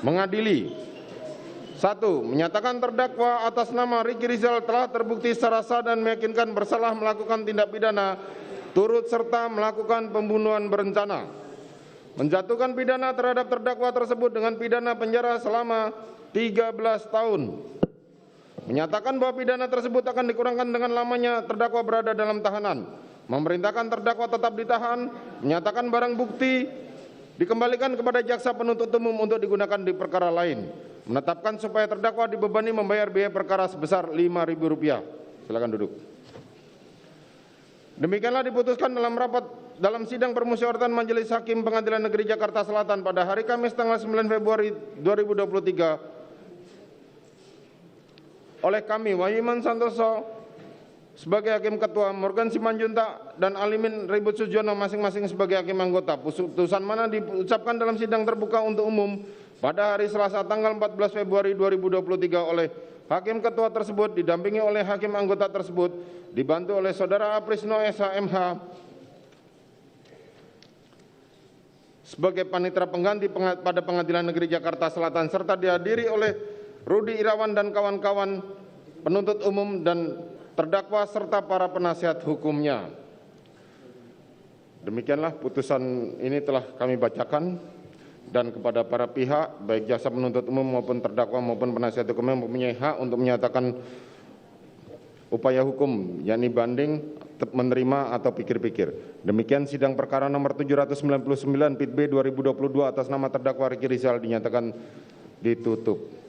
mengadili. 1. Menyatakan terdakwa atas nama Ricky Rizal telah terbukti secara sah dan meyakinkan bersalah melakukan tindak pidana turut serta melakukan pembunuhan berencana. Menjatuhkan pidana terhadap terdakwa tersebut dengan pidana penjara selama 13 tahun. Menyatakan bahwa pidana tersebut akan dikurangkan dengan lamanya terdakwa berada dalam tahanan. Memerintahkan terdakwa tetap ditahan. Menyatakan barang bukti dikembalikan kepada jaksa penuntut umum untuk digunakan di perkara lain. Menetapkan supaya terdakwa dibebani membayar biaya perkara sebesar Rp5.000. Silakan duduk. Demikianlah diputuskan dalam sidang permusyawaratan Majelis Hakim Pengadilan Negeri Jakarta Selatan pada hari Kamis tanggal 9 Februari 2023 oleh kami Wahyu Iman Santoso sebagai Hakim Ketua, Morgan Simanjuntak dan Alimin Ribut Sujono masing-masing sebagai Hakim Anggota. Putusan mana diucapkan dalam sidang terbuka untuk umum pada hari Selasa tanggal 14 Februari 2023 oleh Hakim Ketua tersebut didampingi oleh Hakim Anggota tersebut, dibantu oleh Saudara Aprisno SH.MH sebagai panitera pengganti pada Pengadilan Negeri Jakarta Selatan, serta dihadiri oleh Rudi Irawan dan kawan-kawan penuntut umum dan terdakwa serta para penasihat hukumnya. Demikianlah putusan ini telah kami bacakan, dan kepada para pihak baik jaksa penuntut umum maupun terdakwa maupun penasihat hukum yang mempunyai hak untuk menyatakan upaya hukum yakni banding, menerima atau pikir-pikir. Demikian sidang perkara nomor 799 PIT B 2022 atas nama terdakwa Ricky Rizal dinyatakan ditutup.